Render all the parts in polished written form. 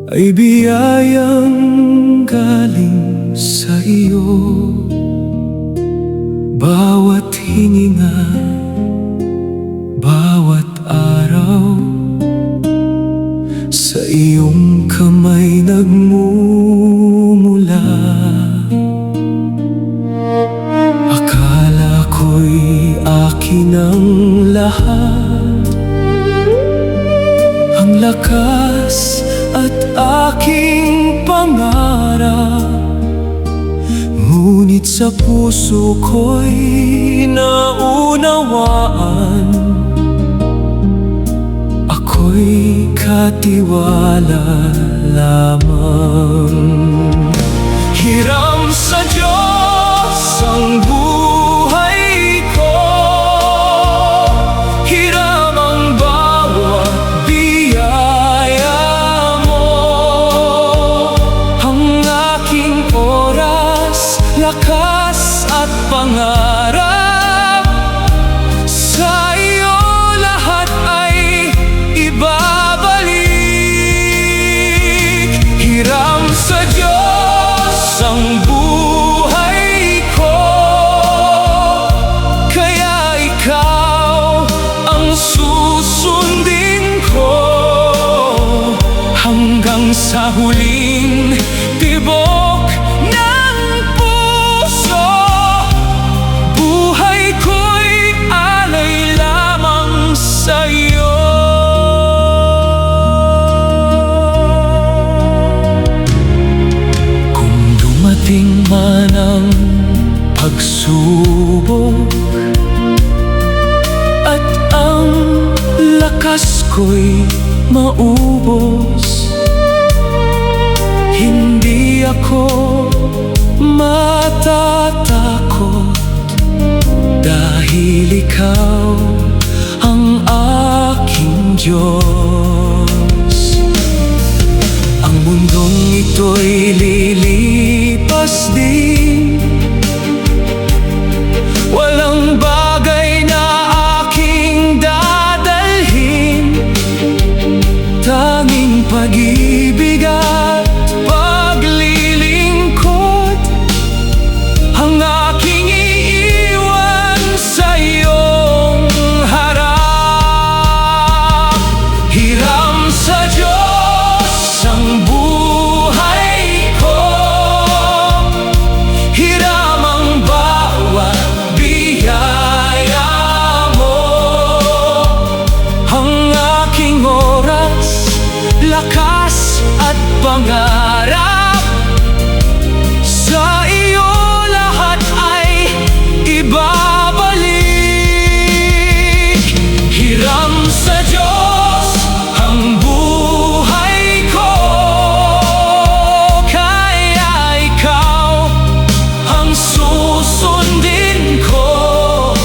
ay biyayang galing sa iyo. Bawat hininga, bawat araw, sa iyong kamay nagmumula. Akala ko'y akin ang lahat, ang lakas at aking pangarap. Ngunit sa puso ko'y naunawaan, ako'y katiwala lamang. Hiram sa Diyos ang buhay ko, hiram ang bawat biyaya mo. Ang aking oras, lakas at pangarap, sa iyo lahat ay ibabalik. Hiram sa Diyos ang buhay ko, kaya ikaw ang susundin ko hanggang sa huling tibok ng puso. Buhay ko'y alay lamang sa iyo. Kung dumating man ang pagsubok at ang lakas ko'y maubos, hindi ako matatakot, dahil ikaw ang aking Diyos. Ang mundong ito'y lilipas din, walang bagay na aking dadalhin, tanging pag-ibig at paglilingkod ang aking iiwan sa iyong harap. Hiram sa Diyos ang buhay ko, hiram ang bawat biyaya mo. Ang aking oras, lakas at pangarap, sa iyo lahat ay ibabalik. Hiram sa Diyos ang buhay ko, kaya ikaw ang susundin ko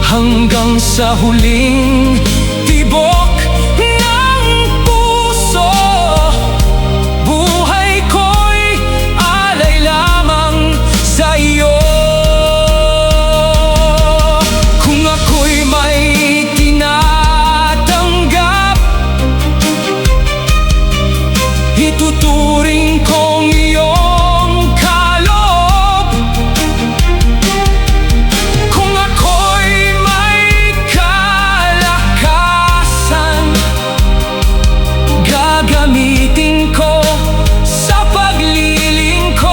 hanggang sa huling tibok ng puso. Buhay ko'y alay lamang sa iyo. Kung ako'y may tinatanggap, ituturing kong iyong kaloob. Kung ako'y may kalakasan, gagamitin ko sa paglilingkod.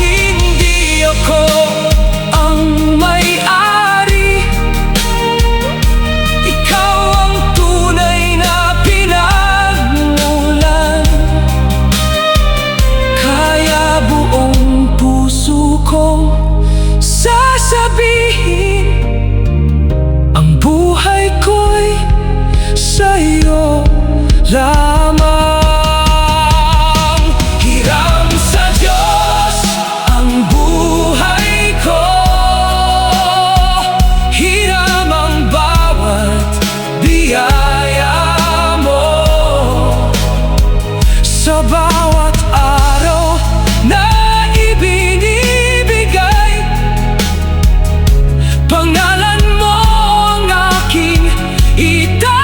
Hindi ako ang may-ari, ikaw ang tunay na pinagmulan. Kaya buong puso ko sasabihin, ang buhay ko'y sa iyo lamang. Hiram sa Diyos ang buhay ko, hiram ang bawat biyaya mo. Sa bawat araw na ibinibigay, pangalan mo ang aking itataas.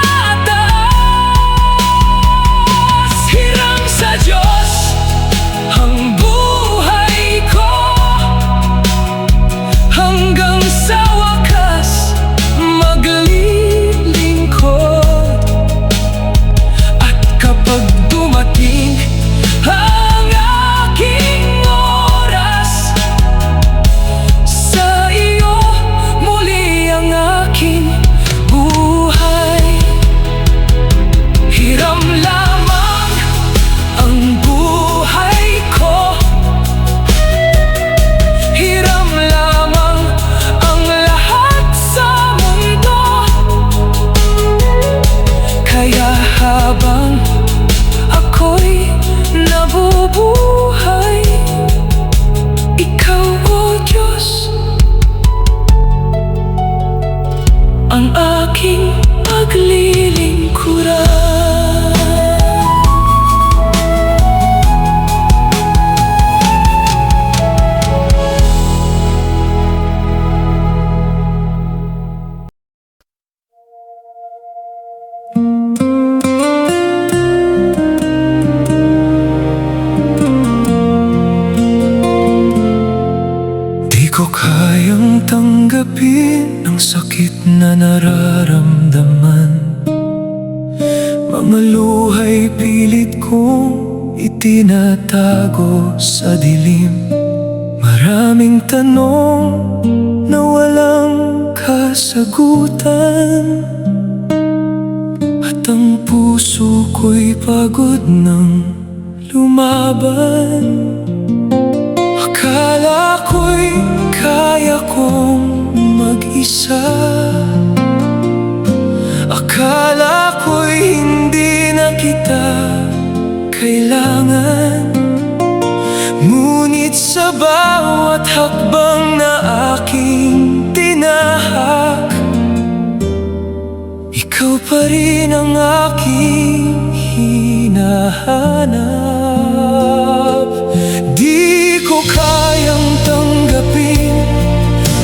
na nararamdaman. Mga luha'y pilit kong itinatago sa dilim. Maraming tanong na walang kasagutan, at ang puso ko'y pagod ng lumaban. Akala ko'y kaya kong mag-isa, akala ko'y hindi na kita kailangan. Ngunit sa bawat hakbang na aking tinahak, ikaw pa rin ang aking hinahanap. Di ko kayang tanggapin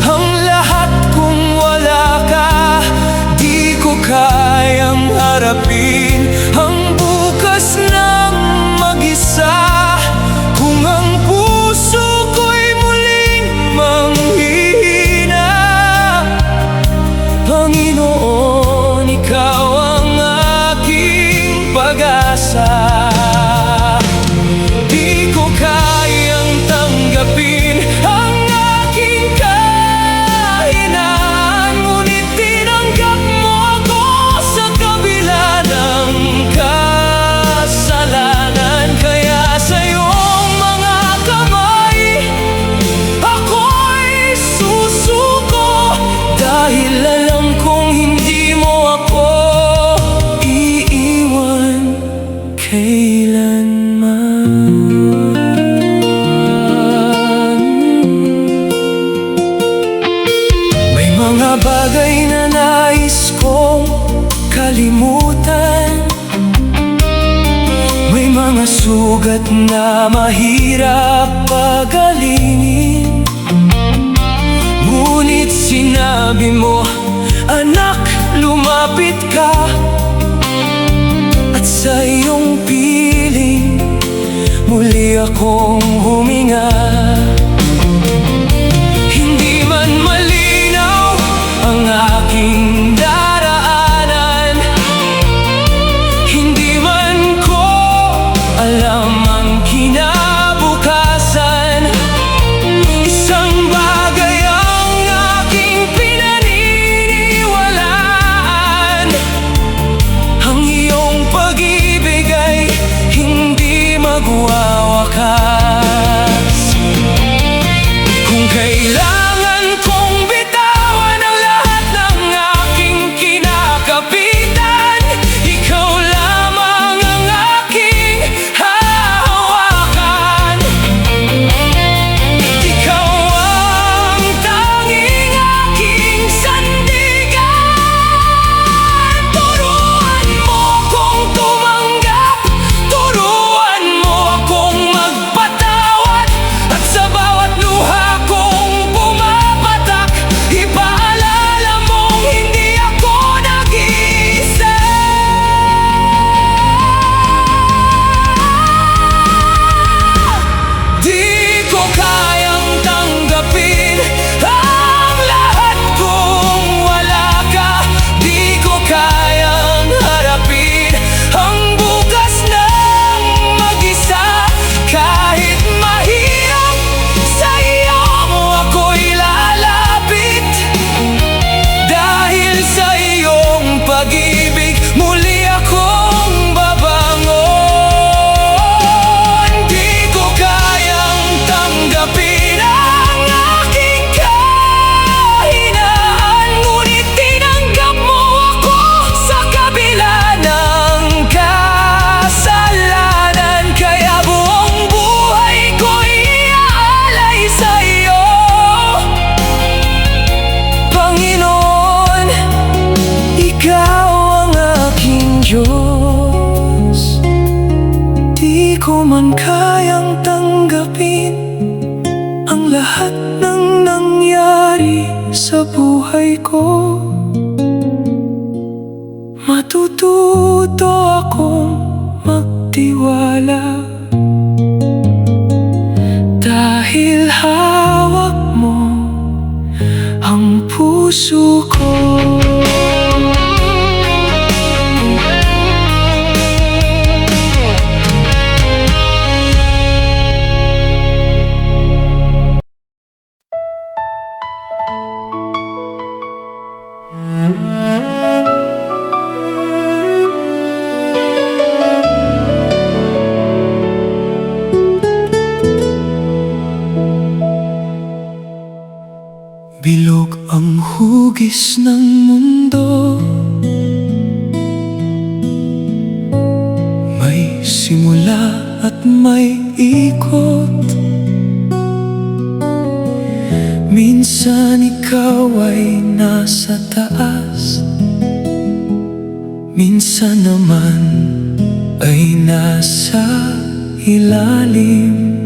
ang lahat kung wala ka. Di ko kayang harapin ang bukas ng mag-isa. Kung ang puso ko'y muling manghihina, Panginoon, ikaw ang aking pag-asa. Di ko kayang tanggapin ang aking kahinaan, ngunit tinanggap mo ako sa kabila ng kasalanan. Kaya sa iyong mga kamay ako'y susuko, dahil alam kong hindi mo ako iiwan kailanman. May mga bagay na nais kong kalimutan, may mga sugat na mahirap pagalingin. Ngunit sinabi mo, anak, lumapit ka, at sa iyong piling muli akong huminga. Hindi man malinaw ang aking daraanan, hindi man ko alam ang kinabukasan, isang bagay ang aking pinaniniwalaan: ang iyong pag-ibig ay hindi magwawakas. Kung kailangan kong bitawan ang lahat ng aking kinakapitan, ikaw lamang ang aking hahawakan. Ikaw ang tanging aking sandigan. Turuan mo akong tumanggap, turuan mo akong magpatawad, at sa bawat luha kong pumapatak, ipaalala mong hindi ako nag-iisa. Di ko kayang tanggapin ang lahat kung wala ka. Di ko kayang harapin ang bukas ng mag-isa. Kahit mahirap, sa iyo ako'y lalapit, dahil sa iyong pag-ibig muli akong babangon. Di ko kayang tanggapin ang aking kahinaan, ngunit tinanggap mo ako sa kabila ng kasalanan. Kaya buong buhay ko'y iaalay sa iyo, Panginoon, ikaw ang aking Diyos. Di ko man kayang tanggapin ang lahat ng nangyari sa buhay ko. Matututo akong magtiwala, dahil hawak mo ang puso ko. hugis ng mundo, may simula at may ikot. Minsan ikaw ay nasa taas, minsan naman ay nasa ilalim.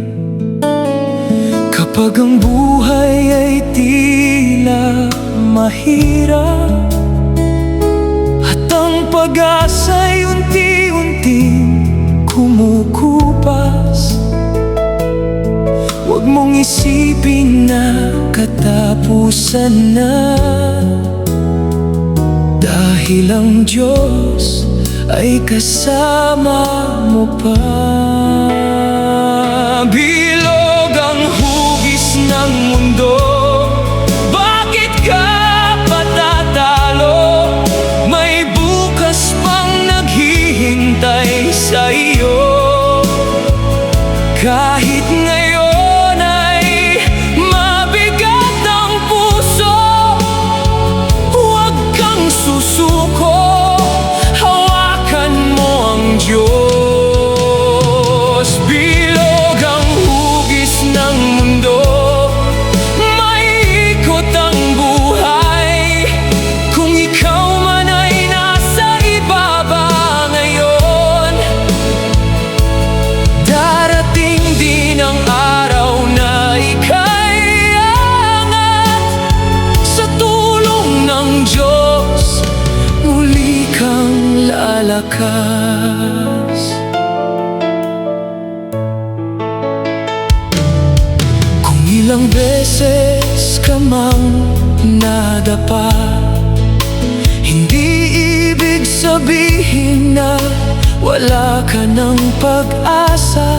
Kapag ang buhay ay tila mahirap at ang pag-asa'y unti-unting kumukupas, huwag mong isipin na katapusan na, dahil ang Diyos ay kasama mo pa. Bilog ang hugis ng mundo, bakit ka patatalo? May bukas pang naghihintay sa iyo. Kahit ngayon ay mabigat ang puso, huwag kang susuko, hawakan mo ang Diyos. Bilog ang hugis ng mundo, maiikot ang buhay. Kung ikaw man ay nasa ibaba ngayon, darating din ang araw na ika'y aangat. Sa tulong ng Diyos, muli kang lalakas. Kung ilang beses ka mang nadapa, hindi ibig sabihin na wala ka ng pag-asa.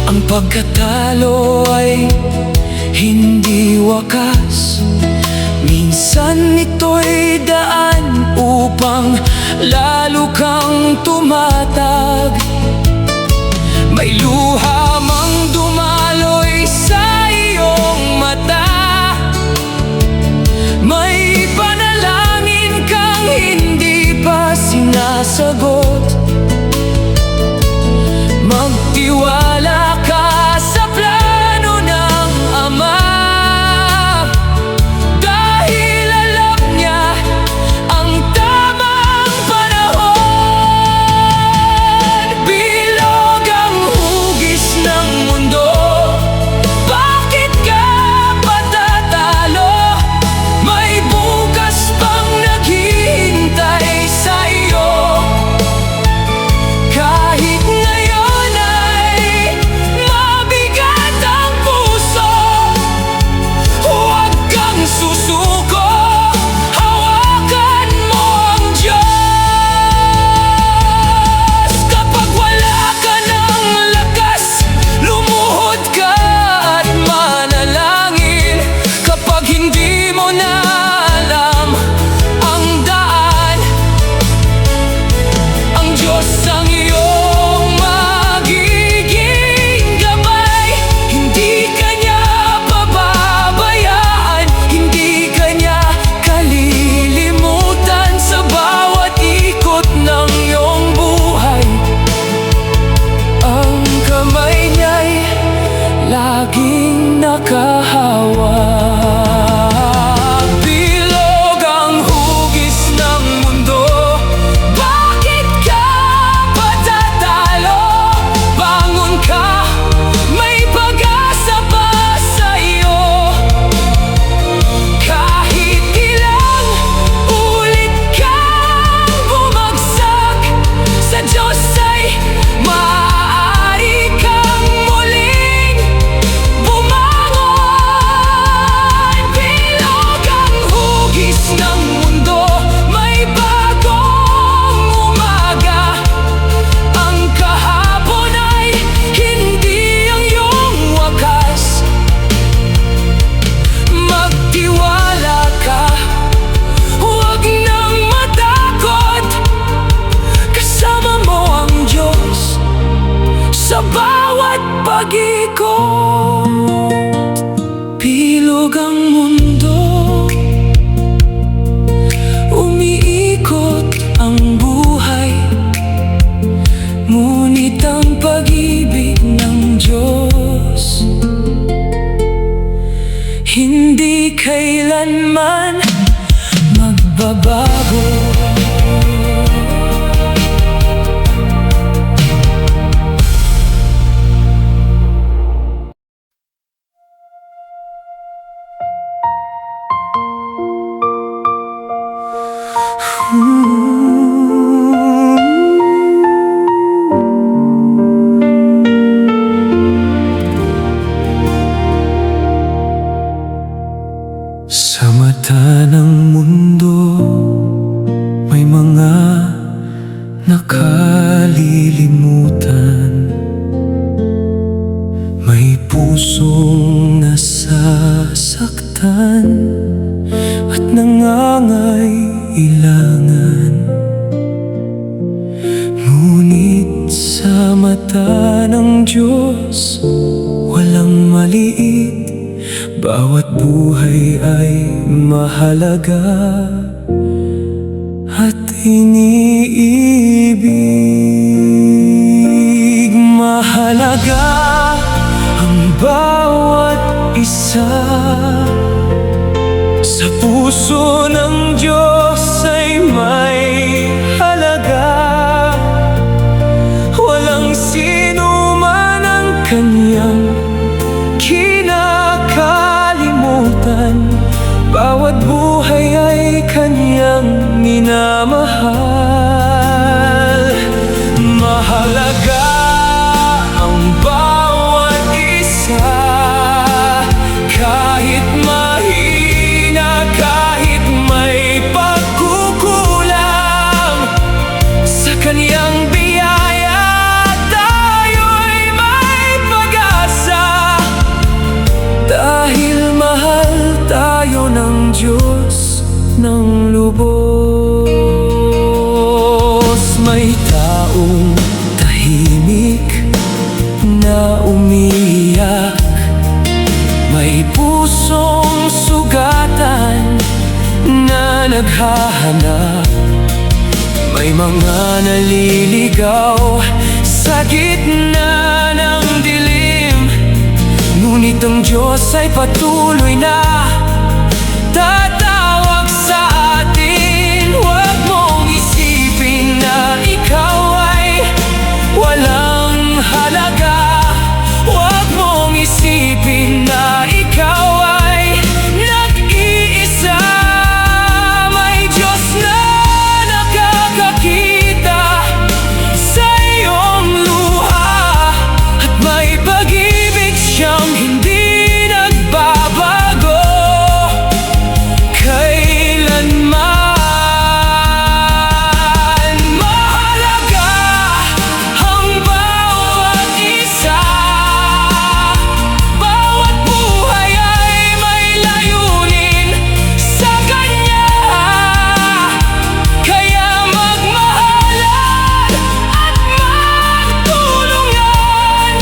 Ang pagkatalo ay hindi wakas, minsan ito'y daan upang lalo kang tumatag. May luha mang dumaloy sa iyong mata, may panalangin kang hindi pa sinasagot. Magtiwala ka sa plano ng Ama, dahil alam niya ang tamang panahon. Bilog ang hugis ng nakalilimutan. May pusong nasasaktan at nangangailangan. Ngunit sa mata ng Diyos, walang maliit. Bawat buhay ay mahalaga at iniibig. Mahalaga ang bawat isa. Sa puso ng Diyos ay may halaga. Walang sino man ang kanyang kinakalimutan. Bawat buhay ay kanyang minamahal. Mahalaga ang bawat isa. Kahit mahina, kahit may pagkukulang, sa kanyang biyaya tayo'y may pag-asa. Dahil mahal tayo ng Diyos ng lubos. May taong tahimik na umiiyak. May pusong sugatan na naghahanap. May mga naliligaw sa gitna ng dilim. Ngunit ang Diyos ay patuloy na tatawag sa atin. Huwag mong isipin na ikaw ay walang halaga. Huwag mong isipin na ikaw ay nag-iisa. May Diyos na nakakakita sa iyong luha, at may pag-ibig siyang hindi nagbabago kailanman. Mahalaga ang bawat isa. Bawat buhay ay may layunin sa Kanya. Kaya magmahalan at magtulungan.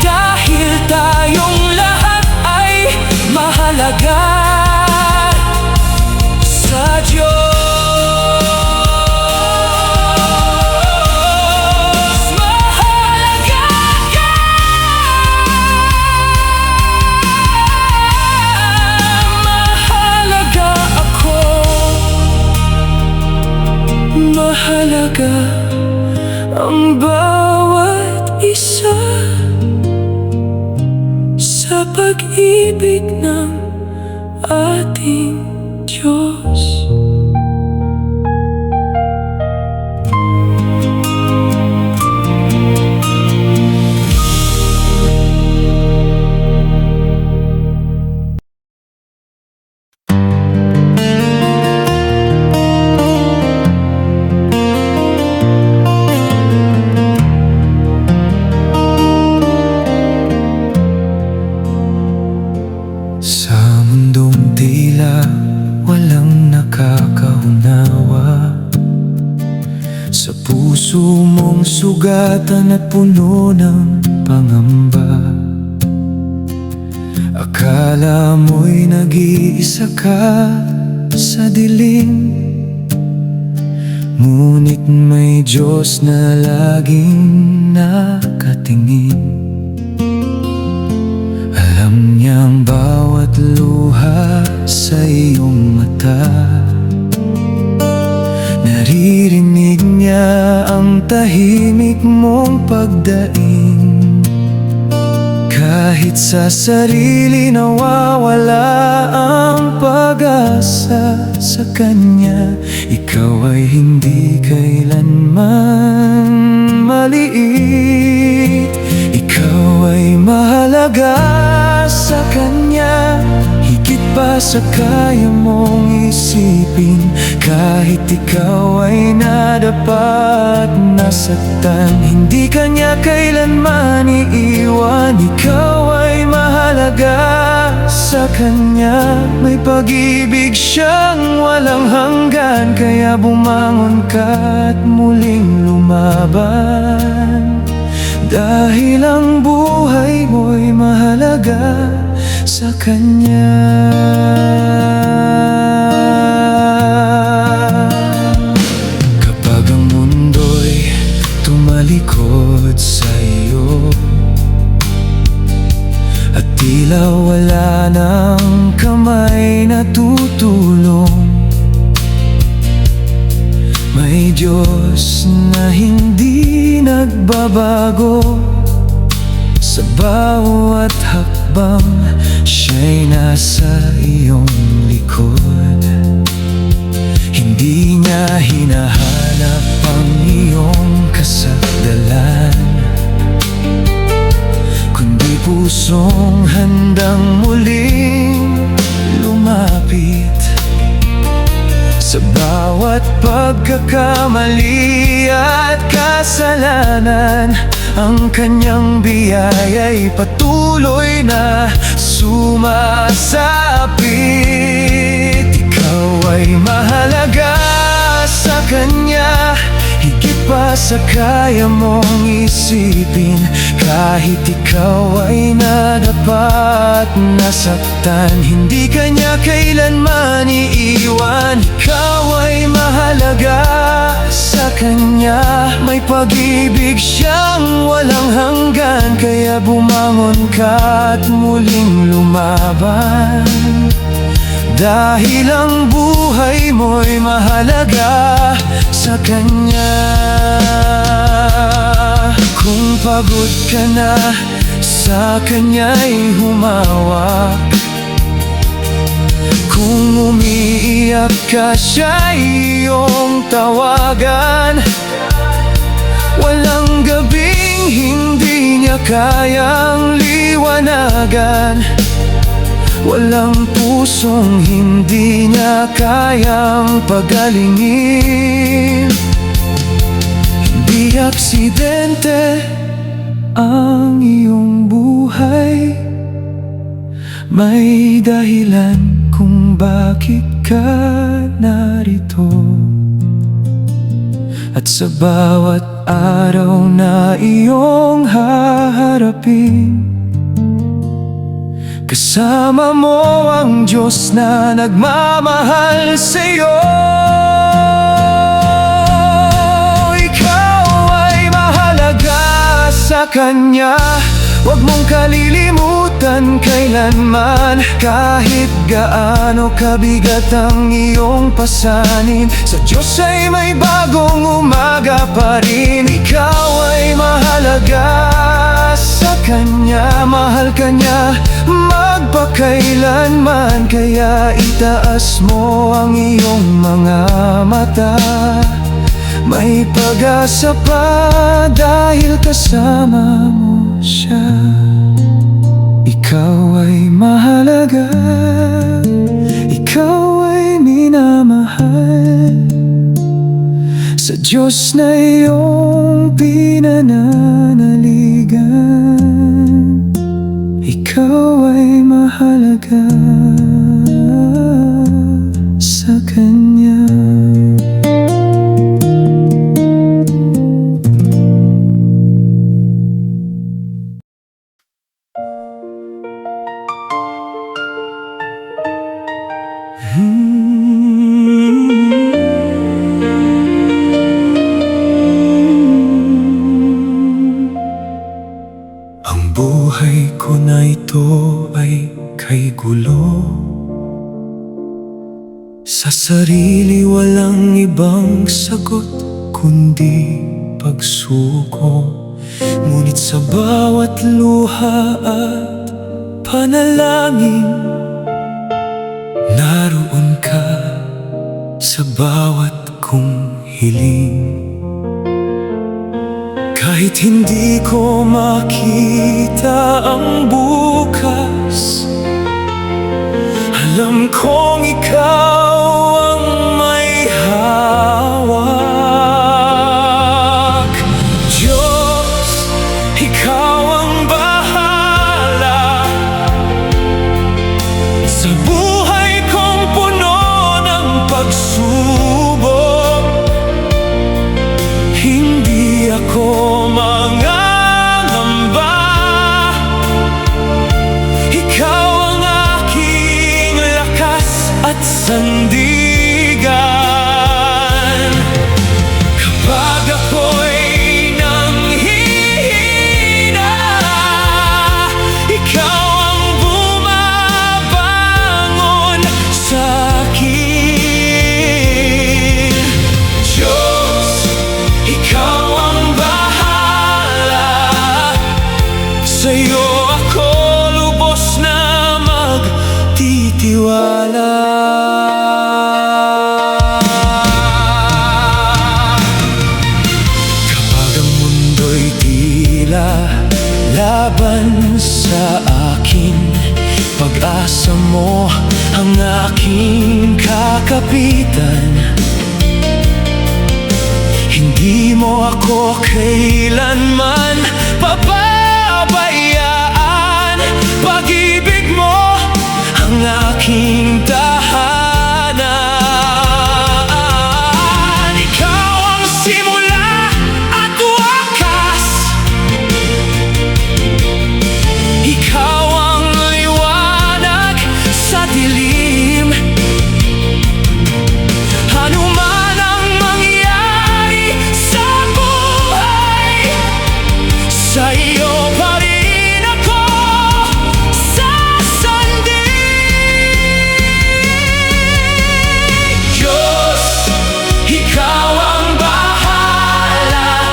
Dahil tayong lahat ay mahalaga sa Diyos. Mahalaga ka. Mahalaga ako. Mahalaga ang bawat isa sa pag-ibig ng ating Diyos. Sa mundong tila walang nakakaunawa, sa puso mong sugatan at puno ng pangamba. Akala mo'y nag-iisa ka sa dilim, ngunit may Diyos na laging nakatingin. Alam niyang bawat luha sa iyong mata. Naririnig niya ang tahimik mong pagdaing. Kahit sa sarili nawawala ang pag-asa, sa Kanya ikaw ay hindi kailanman maliit. Ikaw ay mahalaga sa Kanya, higit pa sa kaya mong isipin. Kahit ikaw ay nadapa at nasaktan. Hindi ka niya kailanman iiwan. Ikaw ay mahalaga sa kanya. May pag-ibig siyang walang hanggan, kaya bumangon ka at muling lumaban. Dahil ang buhay mo'y mahalaga sa kanya. Kapag ang mundo'y tumalikod sa iyo at tila wala ng kamay na tutulong, may Diyos na hindi nagbabago. Sa bawat hakbang, siya'y nasa iyong likod. Hindi niya hinahanap ang iyong kasadalan, kundi pusong handang muling lumapit. Sa bawat pagkakamali at kasalanan, ang kanyang biyaya'y patuloy na sumasapit. Ikaw ay mahalaga sa kanya, higit pa sa kaya mong isipin. Kahit ikaw ay nadapa at nasaktan, hindi ka niya kailanman iiwan. Ikaw ay mahalaga sa kanya. May pag-ibig siyang walang hanggan, kaya bumangon ka at muling lumaban. Dahil ang buhay mo'y mahalaga sa kanya. Kung pagod ka na, sa kanya'y humawak. Kung umiiyak ka, siya'y iyong tawagan. Walang gabing hindi niya kayang liwanagan. Walang pusong hindi niya kayang pagalingin. Hindi aksidente ang iyong buhay, may dahilan kung bakit ka narito. At sa bawat araw na iyong haharapin, kasama mo ang Diyos na nagmamahal sa'yo. Ikaw ay mahalaga sa Kanya. Huwag mong kalilimutan kailanman. Kahit gaano kabigat ang iyong pasanin, sa Diyos ay may bagong umaga pa rin. Ikaw ay mahalaga sa Kanya. Mahal ka niya magpakailanman, kaya itaas mo ang iyong mga mata. May pag-asa pa dahil kasama mo siya. Ikaw ay mahalaga, ikaw ay minamahal sa Diyos na iyong pinananaligan. Ikaw ay mahalaga sa Kanya. Ang buhay ko na ito ay kay gulo. Sa sarili walang ibang sagot kundi pagsuko. Ngunit sa bawat luha at panalangin, naroon ka sa bawat kong hiling. Kahit hindi ko makita ang bukas, alam kong ikaw ang may hawak. pagtitiwala. Kapag ang mundo'y tila laban sa akin, pag-asa mo ang aking kakapitan. Hindi mo ako kailanman pababayaan. Pag-ibig mo ang aking tahanan. Ikaw ang simula at wakas, ikaw ang liwanag sa dilim. Ano man ang mangyari sa buhay, sa iyo pa rin ako sasandig. Diyos, ikaw ang bahala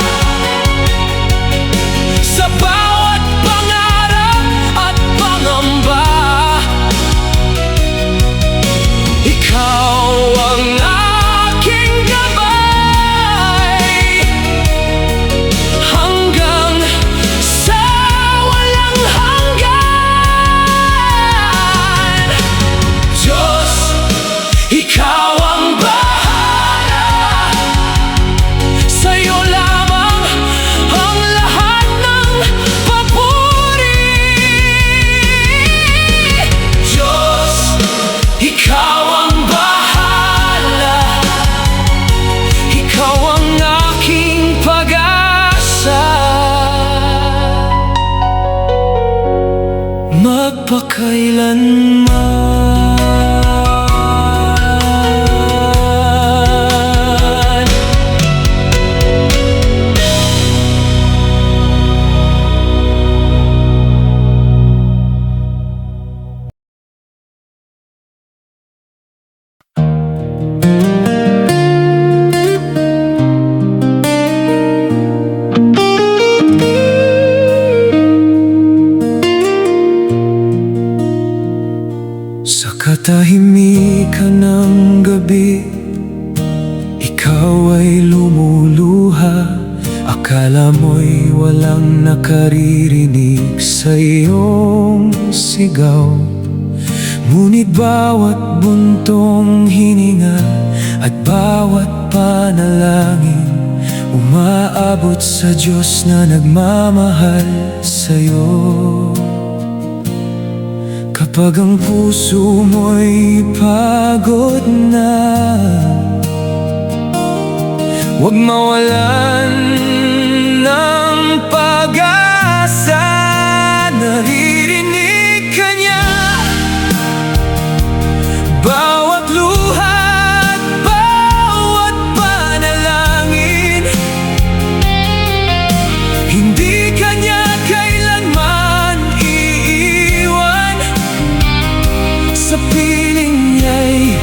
sa bawat pangarap at pangamba. Ikaw ang aking gabay hanggang sa walang hanggan. Diyos, ikaw ang bahala, sa'yo lamang ang lahat ng papuri. Diyos, ikaw ang bahala, ikaw ang aking pag-asa. Magpakailanman. Sa katahimikan ng gabi, ikaw ay lumuluha. Akala mo'y walang nakaririnig sa iyong sigaw. Ngunit bawat buntong hininga at bawat panalangin umaabot sa Diyos na nagmamahal sa'yo. Kapag ang puso mo'y pagod na, huwag mawalan ng pag-asa. Naririnig ka niya, bawat luha at bawat panalangin. Hindi ka niya kailanman iiwan, sa piling niya'y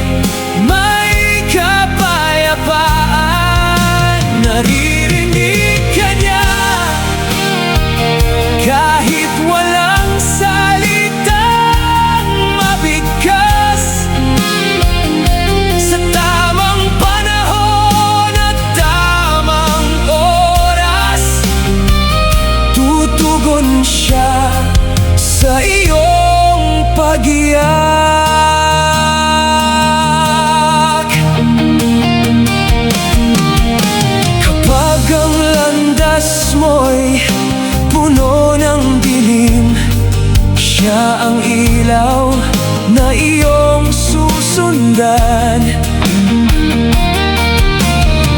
may kapayapaan. Naririnig ka niya kahit walang salitang mabigkas. Sa tamang panahon at tamang oras, tutugon siya sa iyong pag-iyak. Kapag ang landas mo'y puno ng dilim, siya ang ilaw na iyong susundan.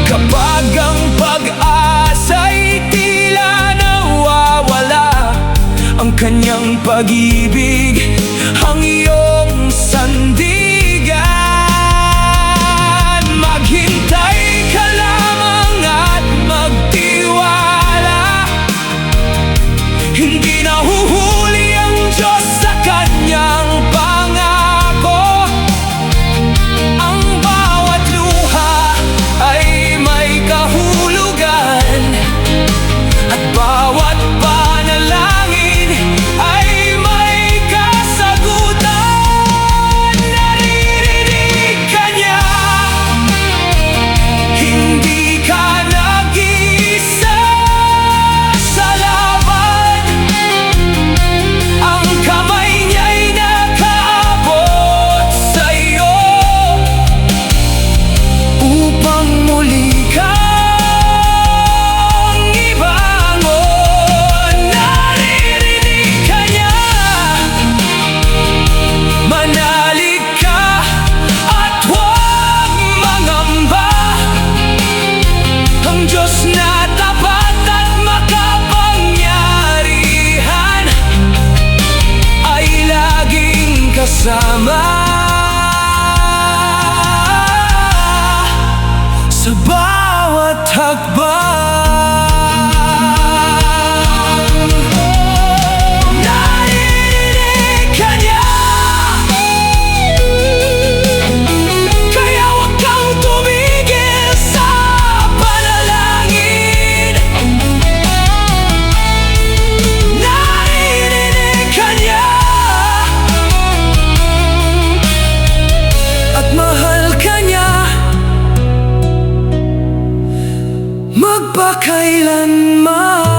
Kapag ang pag-asa'y tila nawawala, ang kanyang pag-ibig ang iyong sandigan. Maghintay ka lamang at magtiwala. Hindi nahuhuli ang Diyos sa kanyang pangako. Ang bawat luha ay may kahulugan, at bawat panalangin ay may Narinig ka niya, kaya huwag kang tumigil sa panalangin. Narinig ka niya, at mahal ka niya magpakailanman.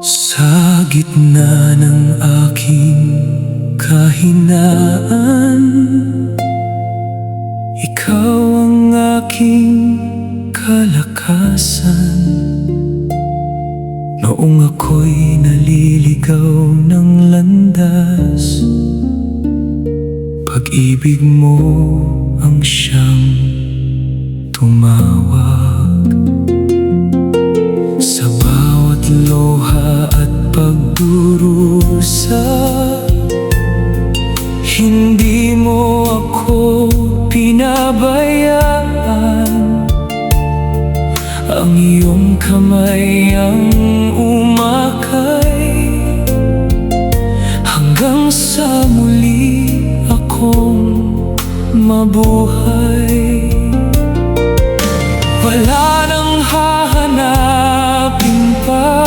Sa gitna ng aking kahinaan, ikaw ang aking kalakasan. Noong ako'y naliligaw ng landas, pag-ibig mo ang siyang tumawag. Sa bawat luha at pagdurusa, hindi mo ako pinabayaan. Ang iyong kamay ang umakay, hanggang sa muli akong mabuhay. Wala nang hahanapin pa,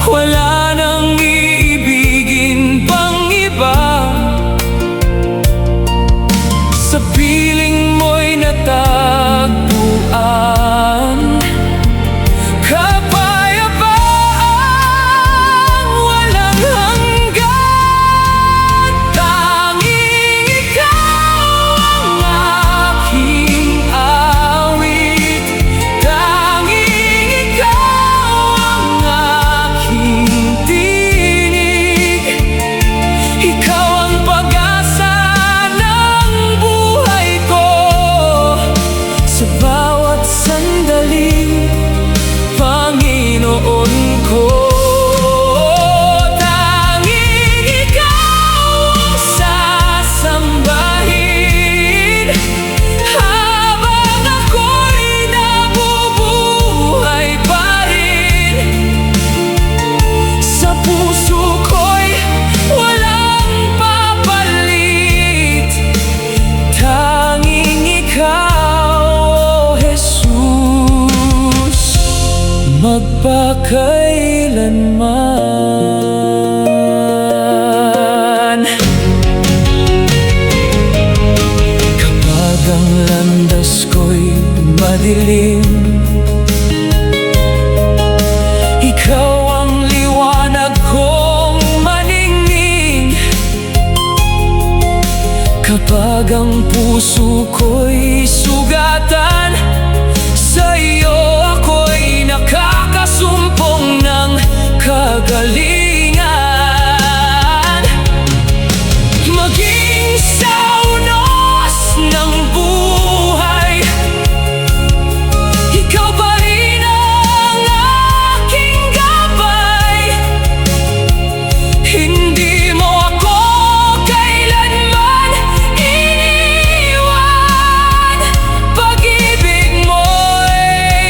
wala nang iibigin pang iba. Sa piling mo'y natagpuan kapayapaang walang hanggan. Tanging ikaw ang aking awit, tanging ikaw ang aking tinig. Ikaw ang pag-asa ng buhay ko, sa bawat sandali, Panginoon ko. Tanging ikaw ang sasambahin, habang ako'y nabubuhay pa rin. Sa puso ko'y walang papalit, tanging ikaw, Jesus, magpakailanman. Kapag ang landas ko'y madilim, ikaw ang liwanag kong maningning. Kapag ang puso ko'y sugatan, sa iyo ako'y nakakasumpong ng kagalingan. Maging sa unos ng buhay, ikaw pa rin ang aking gabay. Hindi mo ako kailanman iniwan. Pag-ibig mo'y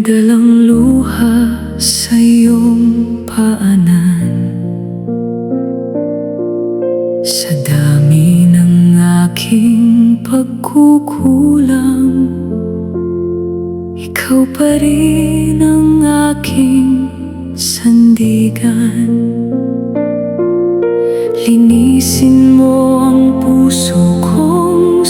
dalang luha sa iyong paanan. Sa dami ng aking pagkukulang, ikaw pa rin ang aking sandigan. Linisin mo ang puso kong